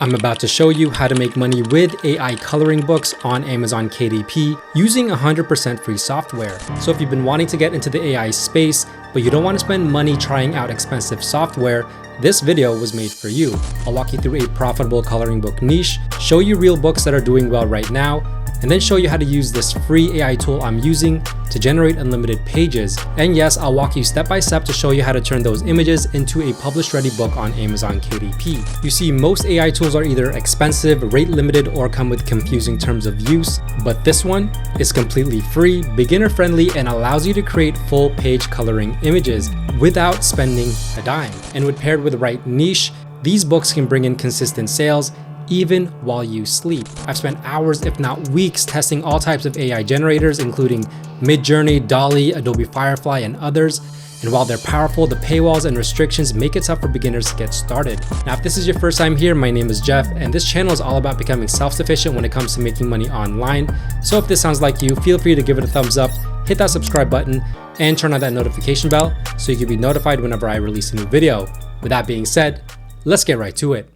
I'm about to show you how to make money with AI coloring books on Amazon KDP using 100% free software. So if you've been wanting to get into the AI space, but you don't want to spend money trying out expensive software, this video was made for you. I'll walk you through a profitable coloring book niche, show you real books that are doing well right now, and then show you how to use this free AI tool I'm using to generate unlimited pages. And yes, I'll walk you step by step to show you how to turn those images into a published ready book on Amazon KDP. You see, most AI tools are either expensive, rate limited, or come with confusing terms of use, but this one is completely free, beginner friendly, and allows you to create full page coloring images without spending a dime. And when paired with the right niche, these books can bring in consistent sales even while you sleep. I've spent hours, if not weeks, testing all types of AI generators, including Midjourney, DALL-E, Adobe Firefly, and others. And while they're powerful, the paywalls and restrictions make it tough for beginners to get started. Now, if this is your first time here, my name is Jeff, and this channel is all about becoming self-sufficient when it comes to making money online. So if this sounds like you, feel free to give it a thumbs up, hit that subscribe button, and turn on that notification bell so you can be notified whenever I release a new video. With that being said, let's get right to it.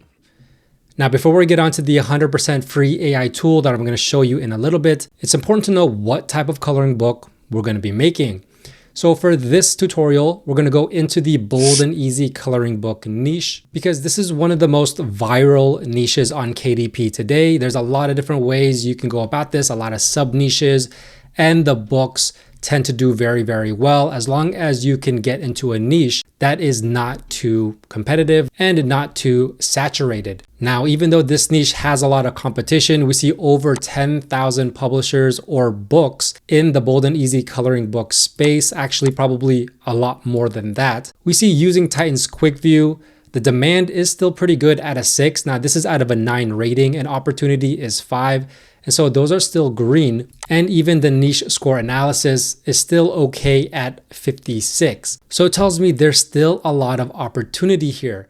Now, before we get onto the 100% free AI tool that I'm going to show you in a little bit, it's important to know what type of coloring book we're going to be making. So for this tutorial, we're going to go into the bold and easy coloring book niche because this is one of the most viral niches on KDP today. There's a lot of different ways you can go about this, a lot of sub niches, and the books tend to do very, very well as long as you can get into a niche that is not too competitive and not too saturated. Now, even though this niche has a lot of competition, we see over 10,000 publishers or books in the bold and easy coloring book space, actually probably a lot more than that. We see using Titan's Quick View, the demand is still pretty good at a 6. Now, this is out of a 9 rating and opportunity is 5. And so those are still green. And even the niche score analysis is still okay at 56. So it tells me there's still a lot of opportunity here.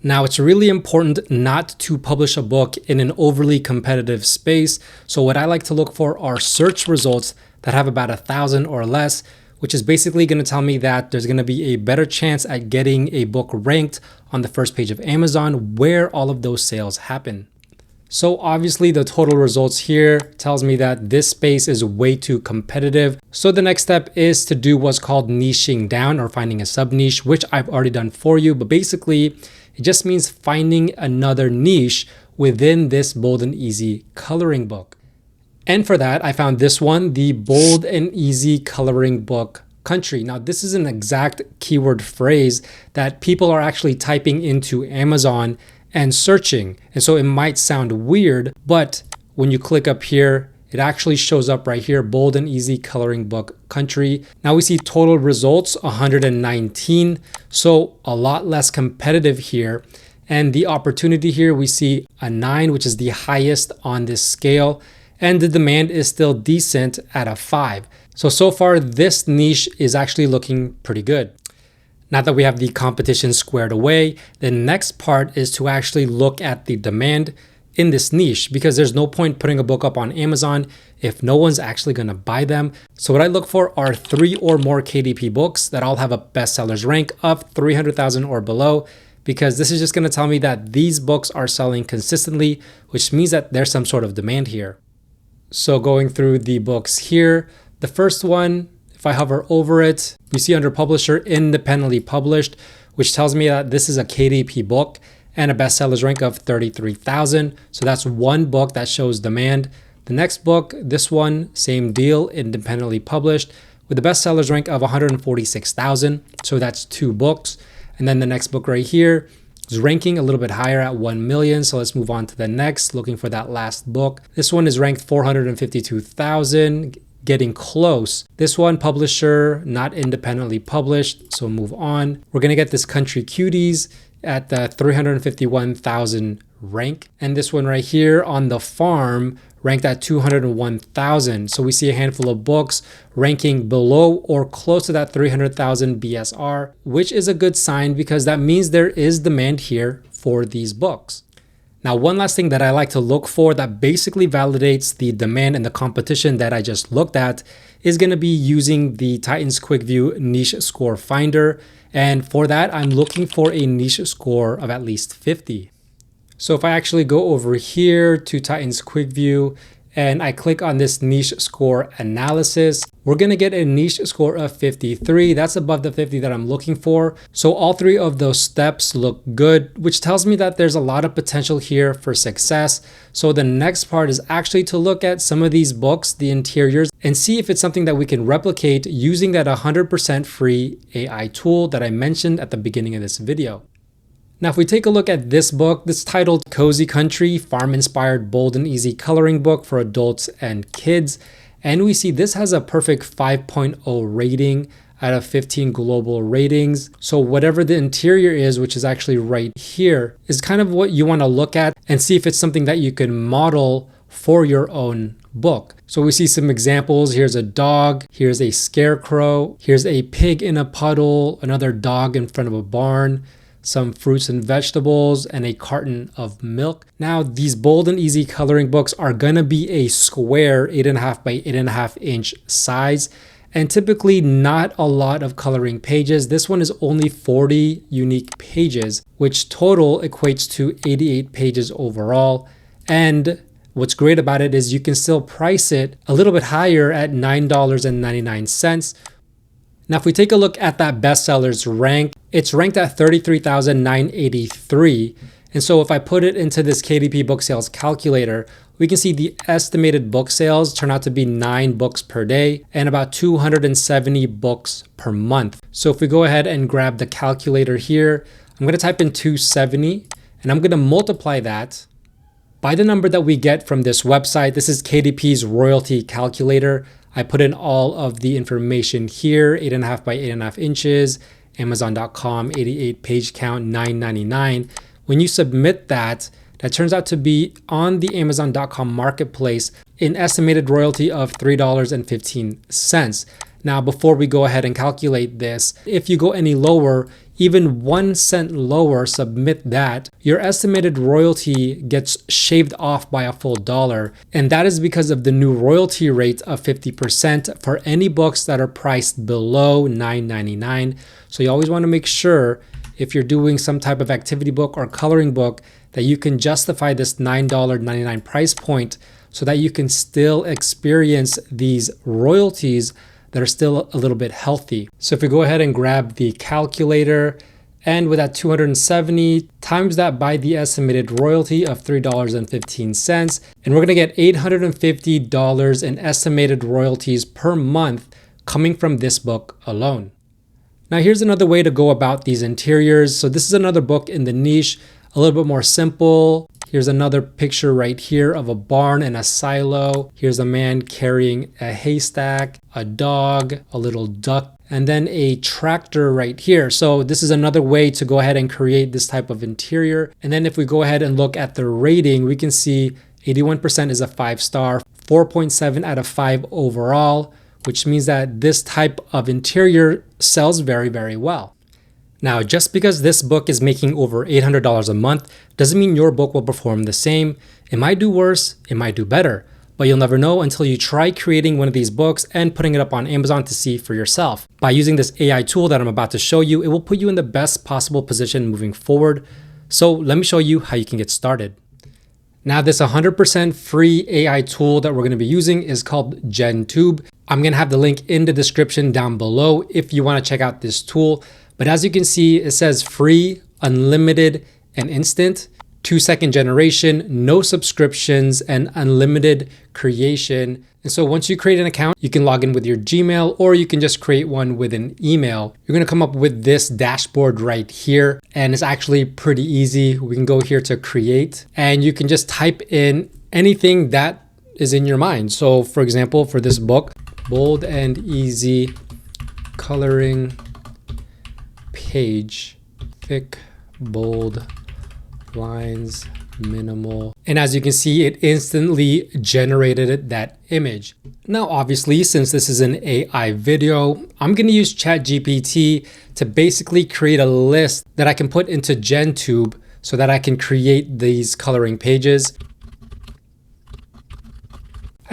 Now, it's really important not to publish a book in an overly competitive space. So what I like to look for are search results that have about 1,000 or less, which is basically going to tell me that there's going to be a better chance at getting a book ranked on the first page of Amazon where all of those sales happen. So obviously the total results here tells me that this space is way too competitive. So the next step is to do what's called niching down or finding a sub niche, which I've already done for you. But basically it just means finding another niche within this bold and easy coloring book. And for that, I found this one, the bold and easy coloring book country. Now, this is an exact keyword phrase that people are actually typing into Amazon and searching. And so it might sound weird, but when you click up here, it actually shows up right here, bold and easy coloring book country. Now we see total results 119. So a lot less competitive here. And the opportunity here, we see a 9, which is the highest on this scale. And the demand is still decent at a 5. So far this niche is actually looking pretty good. Now that we have the competition squared away, the next part is to actually look at the demand in this niche because there's no point putting a book up on Amazon if no one's actually going to buy them. So what I look for are 3 or more KDP books that all have a bestsellers rank of 300,000 or below, because this is just going to tell me that these books are selling consistently, which means that there's some sort of demand here. So going through the books here, the first one, if I hover over it, you see under publisher independently published, which tells me that this is a KDP book and a bestsellers rank of 33,000. So that's one book that shows demand. The next book, this one, same deal, independently published with a bestsellers rank of 146,000. So that's 2 books. And then the next book right here is ranking a little bit higher at 1 million. So let's move on to the next, looking for that last book. This one is ranked 452,000. Getting close. This one, publisher, not independently published, so move on. We're gonna get this Country Cuties at the 351,000 rank. And this one right here on the farm ranked at 201,000. So we see a handful of books ranking below or close to that 300,000 BSR, which is a good sign because that means there is demand here for these books. Now, one last thing that I like to look for that basically validates the demand and the competition that I just looked at is going to be using the Titan's Quick View niche score finder. And for that, I'm looking for a niche score of at least 50. So if I actually go over here to Titan's Quick View and I click on this niche score analysis, we're gonna get a niche score of 53. That's above the 50 that I'm looking for. So all three of those steps look good, which tells me that there's a lot of potential here for success. So the next part is actually to look at some of these books, the interiors, and see if it's something that we can replicate using that 100% free AI tool that I mentioned at the beginning of this video. Now, if we take a look at this book, this is titled Cozy Country, Farm-Inspired Bold and Easy Coloring Book for Adults and Kids. And we see this has a perfect 5.0 rating out of 15 global ratings. So whatever the interior is, which is actually right here, is kind of what you want to look at and see if it's something that you can model for your own book. So we see some examples. Here's a dog, here's a scarecrow, here's a pig in a puddle, another dog in front of a barn, some fruits and vegetables, and a carton of milk. Now, these bold and easy coloring books are gonna be a square 8.5 by 8.5 inch size, and typically not a lot of coloring pages. This one is only 40 unique pages, which total equates to 88 pages overall. And what's great about it is you can still price it a little bit higher at $9.99. Now, if we take a look at that bestsellers rank, it's ranked at 33,983. And so if I put it into this KDP book sales calculator, we can see the estimated book sales turn out to be 9 books per day and about 270 books per month. So if we go ahead and grab the calculator here, I'm gonna type in 270 and I'm gonna multiply that by the number that we get from this website. This is KDP's royalty calculator. I put in all of the information here, 8.5 by 8.5 inches, Amazon.com, 88 page count, $9.99. When you submit that, that turns out to be on the Amazon.com marketplace an estimated royalty of $3.15. Now, before we go ahead and calculate this, if you go any lower, even 1 cent lower, submit that, your estimated royalty gets shaved off by a full $1. And that is because of the new royalty rate of 50% for any books that are priced below $9.99. So you always want to make sure if you're doing some type of activity book or coloring book that you can justify this $9.99 price point so that you can still experience these royalties that are still a little bit healthy. So if we go ahead and grab the calculator and with that 270 times that by the estimated royalty of $3.15, and we're gonna get $850 in estimated royalties per month coming from this book alone. Now here's another way to go about these interiors. So this is another book in the niche, a little bit more simple. Here's another picture right here of a barn and a silo. Here's a man carrying a haystack, a dog, a little duck, and then a tractor right here. So this is another way to go ahead and create this type of interior. And then if we go ahead and look at the rating, we can see 81% is a 5-star, 4.7 out of 5 overall, which means that this type of interior sells very, very well. Now, just because this book is making over $800 a month doesn't mean your book will perform the same. It might do worse, it might do better, but you'll never know until you try creating one of these books and putting it up on Amazon to see for yourself. By using this AI tool that I'm about to show you, it will put you in the best possible position moving forward. So let me show you how you can get started. Now, this 100% free AI tool that we're going to be using is called GenTube. I'm going to have the link in the description down below if you want to check out this tool. But as you can see, it says free, unlimited, and instant, 2-second generation, no subscriptions, and unlimited creation. And so once you create an account, you can log in with your Gmail or you can just create one with an email. You're gonna come up with this dashboard right here, and it's actually pretty easy. We can go here to create, and you can just type in anything that is in your mind. So for example, for this book, bold and easy coloring page, thick, bold lines, minimal. And as you can see, it instantly generated that image. Now, obviously, since this is an AI video, I'm going to use ChatGPT to basically create a list that I can put into GenTube so that I can create these coloring pages.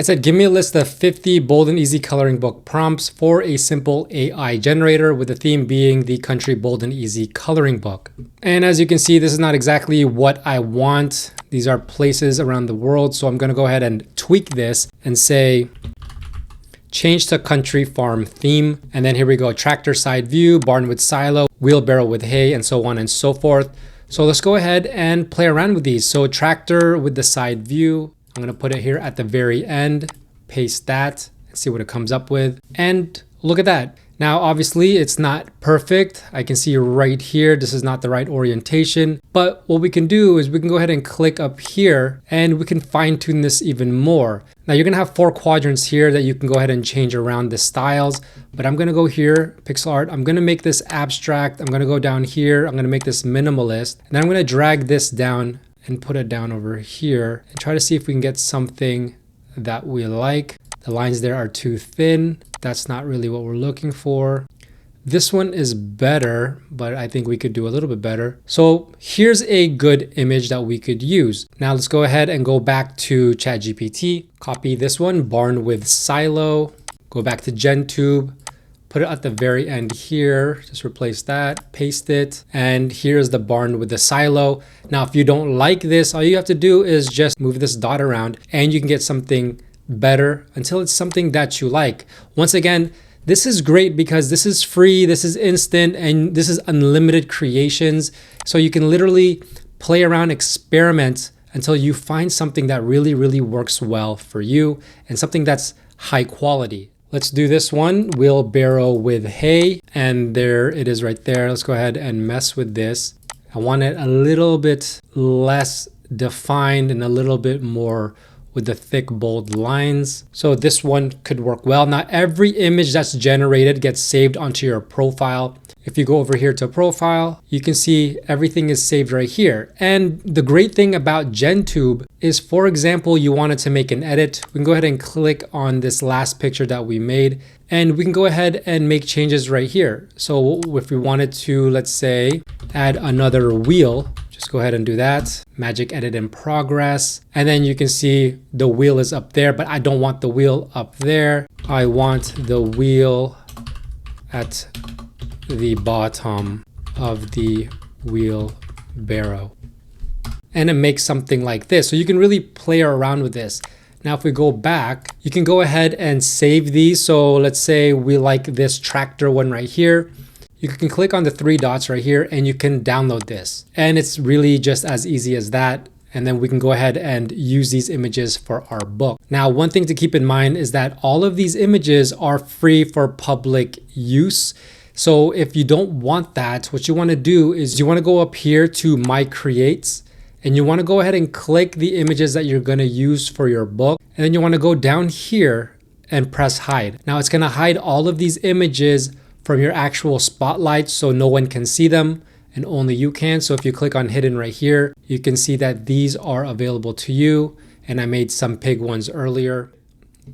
I said, give me a list of 50 bold and easy coloring book prompts for a simple AI generator, with the theme being the country bold and easy coloring book. And as you can see, this is not exactly what I want. These are places around the world. So I'm going to go ahead and tweak this and say, change to country farm theme. And then here we go. Tractor side view, barn with silo, wheelbarrow with hay, and so on and so forth. So let's go ahead and play around with these. So tractor with the side view. I'm going to put it here at the very end, paste that, and see what it comes up with. And look at that. Now, obviously, it's not perfect. I can see right here, this is not the right orientation. But what we can do is we can go ahead and click up here and we can fine tune this even more. Now, you're going to have 4 quadrants here that you can go ahead and change around the styles. But I'm going to go here, pixel art. I'm going to make this abstract. I'm going to go down here. I'm going to make this minimalist. And then I'm going to drag this down and put it down over here and try to see if we can get something that we like. The lines there are too thin. That's not really what we're looking for. This one is better, but I think we could do a little bit better. So here's a good image that we could use. Now let's go ahead and go back to ChatGPT, copy this one, barn with silo, go back to GenTube, put it at the very end here, just replace that, paste it, and here's the barn with the silo. Now, if you don't like this, all you have to do is just move this dot around and you can get something better until it's something that you like. Once again, this is great because this is free, this is instant, and this is unlimited creations. So you can literally play around, experiment until you find something that really, really works well for you and something that's high quality. Let's do this one, wheelbarrow with hay, and there it is right there. Let's go ahead and mess with this. I want it a little bit less defined and a little bit more with the thick, bold lines. So this one could work well. Now, every image that's generated gets saved onto your profile. If you go over here to profile, you can see everything is saved right here. And the great thing about GenTube is, for example, you wanted to make an edit. We can go ahead and click on this last picture that we made, and we can go ahead and make changes right here. So if we wanted to, let's say, add another wheel, just go ahead and do that. Magic edit in progress. And then you can see the wheel is up there, but I don't want the wheel up there. I want the wheel at the bottom of the wheelbarrow. And it makes something like this. So you can really play around with this. Now, if we go back, you can go ahead and save these. So let's say we like this tractor one right here. You can click on the 3 dots right here and you can download this. And it's really just as easy as that. And then we can go ahead and use these images for our book. Now, one thing to keep in mind is that all of these images are free for public use. So if you don't want that, what you want to do is you want to go up here to My Creates, and you want to go ahead and click the images that you're going to use for your book. And then you want to go down here and press hide. Now it's going to hide all of these images from your actual spotlight so no one can see them and only you can. So if you click on hidden right here, you can see that these are available to you. And I made some pig ones earlier.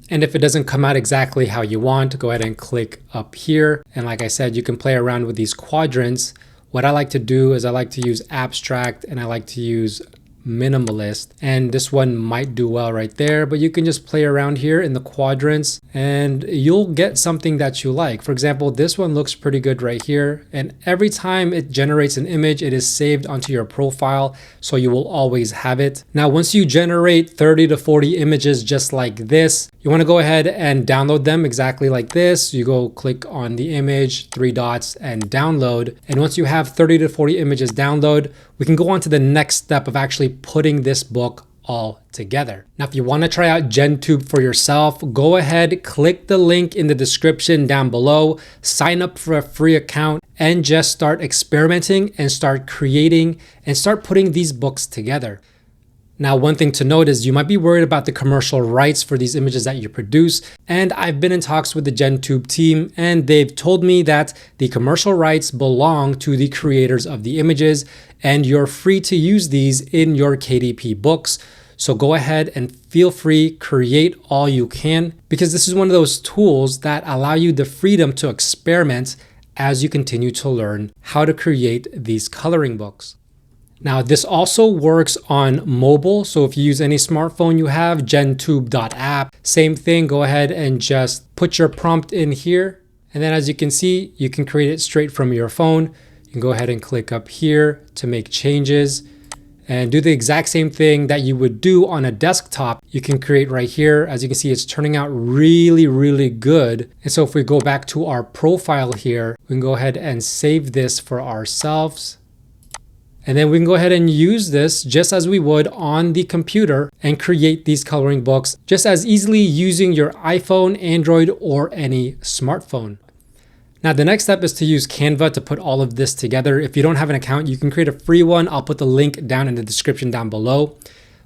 And if it doesn't come out exactly how you want, go ahead and click up here. And like I said, you can play around with these quadrants. What I like to do is I like to use abstract and I like to use minimalist, and this one might do well right there, but you can just play around here in the quadrants and you'll get something that you like. For example, this one looks pretty good right here, and every time it generates an image, it is saved onto your profile, so you will always have it. Now, once you generate 30 to 40 images just like this, you want to go ahead and download them exactly like this. You go click on the image, 3 dots, and download. And once you have 30 to 40 images download, we can go on to the next step of actually putting this book all together. Now, if you want to try out GenTube for yourself, go ahead, click the link in the description down below, sign up for a free account, and just start experimenting and start creating and start putting these books together. Now, one thing to note is you might be worried about the commercial rights for these images that you produce. And I've been in talks with the GenTube team, and they've told me that the commercial rights belong to the creators of the images, and you're free to use these in your KDP books. So go ahead and feel free, create all you can, because this is one of those tools that allow you the freedom to experiment as you continue to learn how to create these coloring books. Now, this also works on mobile. So if you use any smartphone you have, gentube.app, same thing, go ahead and just put your prompt in here. And then as you can see, you can create it straight from your phone. You can go ahead and click up here to make changes and do the exact same thing that you would do on a desktop. You can create right here. As you can see, it's turning out really, really good. And so if we go back to our profile here, we can go ahead and save this for ourselves. And then we can go ahead and use this just as we would on the computer and create these coloring books just as easily using your iPhone, Android, or any smartphone. Now, the next step is to use Canva to put all of this together. If you don't have an account, you can create a free one. I'll put the link down in the description down below.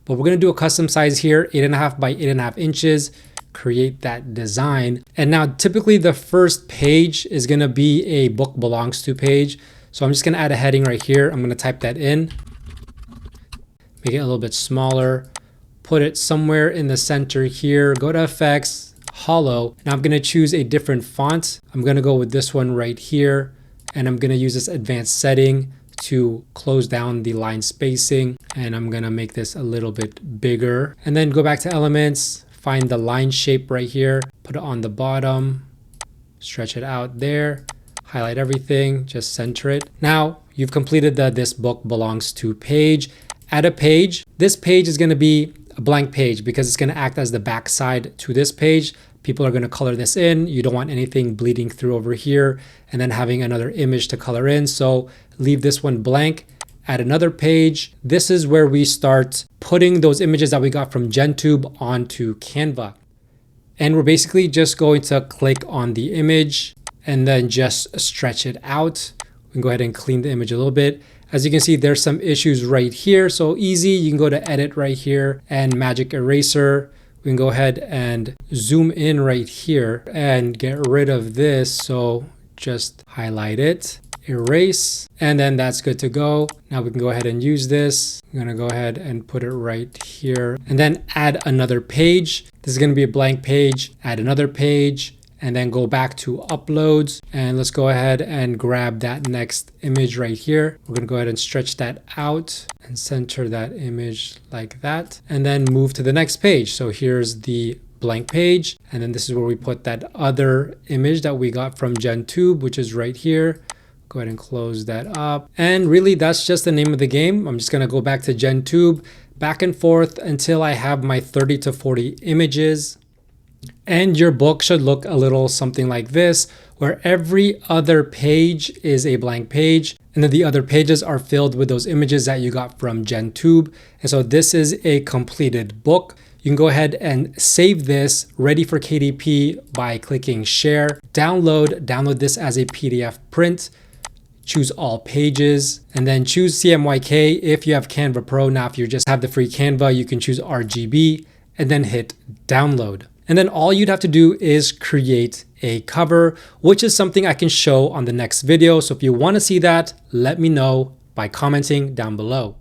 But we're going to do a custom size here, 8.5 by 8.5 inches. Create that design. And now typically the first page is going to be a book belongs to page. So I'm just going to add a heading right here. I'm going to type that in, make it a little bit smaller, put it somewhere in the center here, go to effects, hollow. Now I'm going to choose a different font. I'm going to go with this one right here. And I'm going to use this advanced setting to close down the line spacing. And I'm going to make this a little bit bigger. And then go back to elements, find the line shape right here, put it on the bottom, stretch it out there. Highlight everything, just center it. Now you've completed the this book belongs to page. Add a page. This page is going to be a blank page because it's going to act as the backside to this page. People are going to color this in. You don't want anything bleeding through over here and then having another image to color in. So leave this one blank. Add another page. This is where we start putting those images that we got from Gentube onto Canva. And we're basically just going to click on the image and then just stretch it out. We can go ahead and clean the image a little bit. As you can see, there's some issues right here. So easy, you can go to edit right here and magic eraser. We can go ahead and zoom in right here and get rid of this. So just highlight it, erase, and then that's good to go. Now we can go ahead and use this. I'm gonna go ahead and put it right here and then add another page. This is gonna be a blank page, add another page, and then go back to uploads. And let's go ahead and grab that next image right here. We're gonna go ahead and stretch that out and center that image like that, and then move to the next page. So here's the blank page. And then this is where we put that other image that we got from Gentube, which is right here. Go ahead and close that up. And really that's just the name of the game. I'm just gonna go back to Gentube, back and forth until I have my 30 to 40 images. And your book should look a little something like this, where every other page is a blank page, and then the other pages are filled with those images that you got from Gentube. And so this is a completed book. You can go ahead and save this ready for KDP by clicking share, download this as a PDF print, choose all pages, and then choose CMYK if you have Canva Pro. Now, if you just have the free Canva, you can choose RGB and then hit download. And then all you'd have to do is create a cover, which is something I can show on the next video. So if you want to see that, let me know by commenting down below.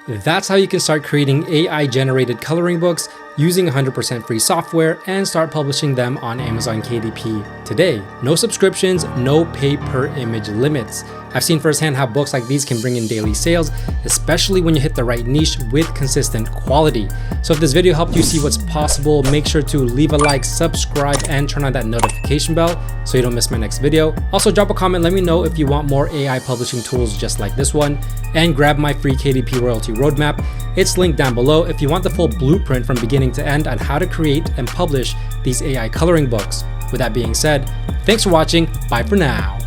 That's how you can start creating AI generated coloring books using 100% free software and start publishing them on Amazon KDP today. No subscriptions, no pay per image limits. I've seen firsthand how books like these can bring in daily sales, especially when you hit the right niche with consistent quality. So if this video helped you see what's possible, make sure to leave a like, subscribe, and turn on that notification bell so you don't miss my next video. Also drop a comment, let me know if you want more AI publishing tools just like this one, and grab my free KDP royalty roadmap. It's linked down below if you want the full blueprint from beginning to end on how to create and publish these AI coloring books. With that being said, thanks for watching, bye for now.